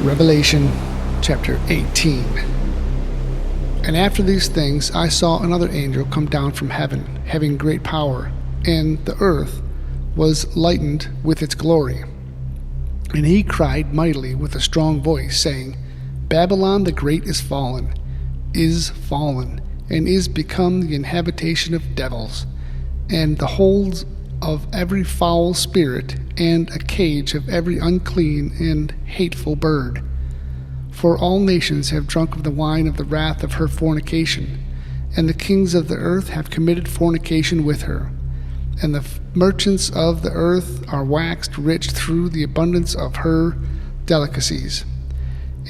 Revelation chapter 18. And after these things I saw another angel come down from heaven, having great power, and the earth was lightened with its glory. And he cried mightily with a strong voice, saying, Babylon the great is fallen, and is become the habitation of devils, and the hold of every foul spirit, and a cage of every unclean and hateful bird. For all nations have drunk of the wine of the wrath of her fornication, and the kings of the earth have committed fornication with her. And the merchants of the earth are waxed rich through the abundance of her delicacies.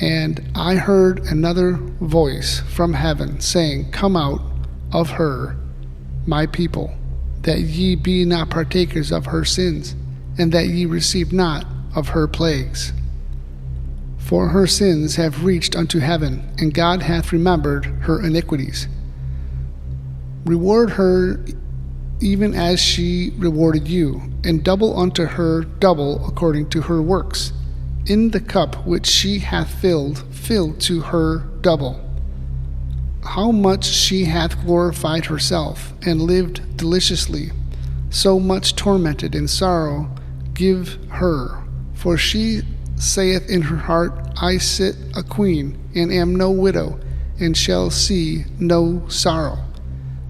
And I heard another voice from heaven, saying, Come out of her, my people, that ye be not partakers of her sins, and that ye receive not of her plagues. For her sins have reached unto heaven, and God hath remembered her iniquities. Reward her even as she rewarded you, and double unto her double according to her works. In the cup which she hath filled, fill to her double. How much she hath glorified herself, and lived deliciously, so much tormented in sorrow give her. For she saith in her heart, I sit a queen, and am no widow, and shall see no sorrow.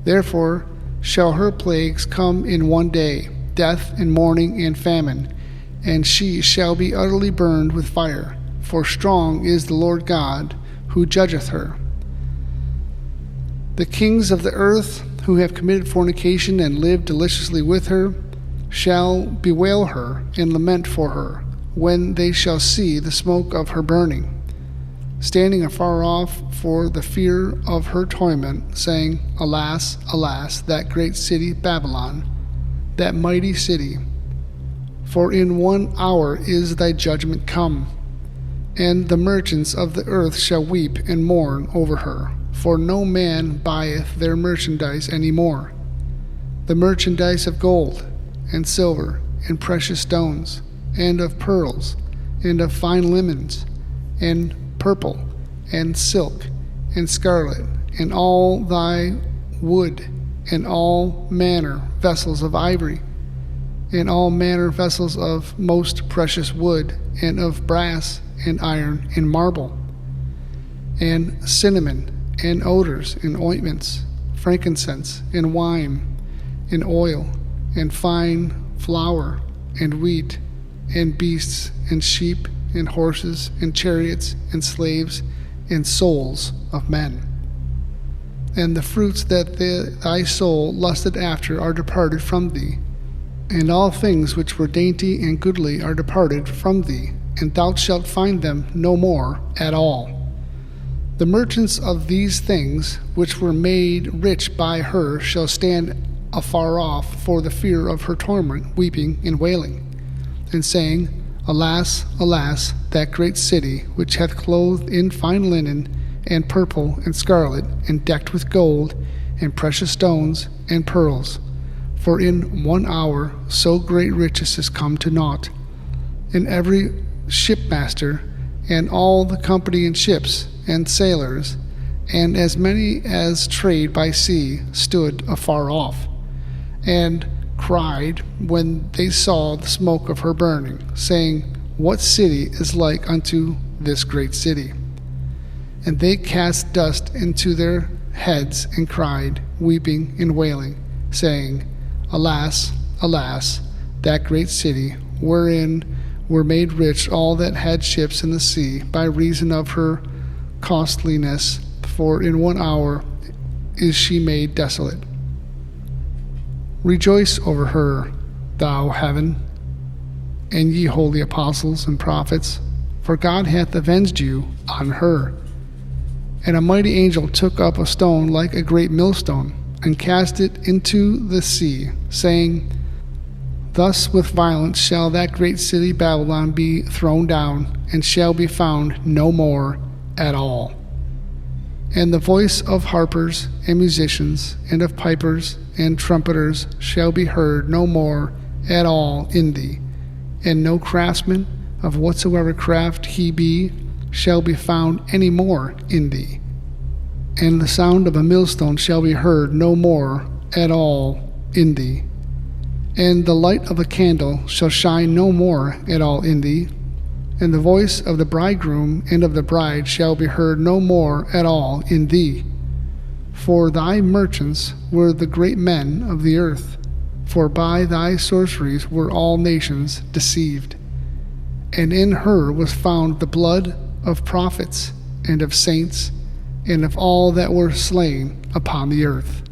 Therefore shall her plagues come in one day, death and mourning and famine, and she shall be utterly burned with fire, for strong is the Lord God who judgeth her. The kings of the earth, who have committed fornication and lived deliciously with her, shall bewail her and lament for her, when they shall see the smoke of her burning, standing afar off for the fear of her torment, saying, Alas, alas, that great city Babylon, that mighty city! For in 1 hour is thy judgment come. And the merchants of the earth shall weep and mourn over her, for no man buyeth their merchandise any more, the merchandise of gold and silver and precious stones, and of pearls, and of fine linens, and purple, and silk, and scarlet, and all thy wood, and all manner vessels of ivory, and all manner vessels of most precious wood, and of brass, and iron, and marble, and cinnamon, and odors, and ointments, frankincense, and wine, and oil, and fine flour, and wheat, and beasts, and sheep, and horses, and chariots, and slaves, and souls of men. And the fruits that thy soul lusted after are departed from thee, and all things which were dainty and goodly are departed from thee, and thou shalt find them no more at all. The merchants of these things, which were made rich by her, shall stand afar off for the fear of her torment, weeping and wailing, and saying, Alas, alas, that great city, which hath clothed in fine linen, and purple, and scarlet, and decked with gold, and precious stones, and pearls. For in 1 hour so great riches is come to naught. And every shipmaster, and all the company in ships, and sailors, and as many as trade by sea, stood afar off, and cried when they saw the smoke of her burning, saying, What city is like unto this great city? And they cast dust into their heads, and cried, weeping and wailing, saying, Alas, alas, that great city, wherein were made rich all that had ships in the sea, by reason of her costliness, for in 1 hour is she made desolate. Rejoice over her, thou heaven, and ye holy apostles and prophets, for God hath avenged you on her. And a mighty angel took up a stone like a great millstone, and cast it into the sea, saying, Thus with violence shall that great city Babylon be thrown down, and shall be found no more at all. And the voice of harpers and musicians, and of pipers and trumpeters shall be heard no more at all in thee, and no craftsman of whatsoever craft he be shall be found any more in thee, and the sound of a millstone shall be heard no more at all in thee, and the light of a candle shall shine no more at all in thee, and the voice of the bridegroom and of the bride shall be heard no more at all in thee. For thy merchants were the great men of the earth, for by thy sorceries were all nations deceived. And in her was found the blood of prophets and of saints and of all that were slain upon the earth.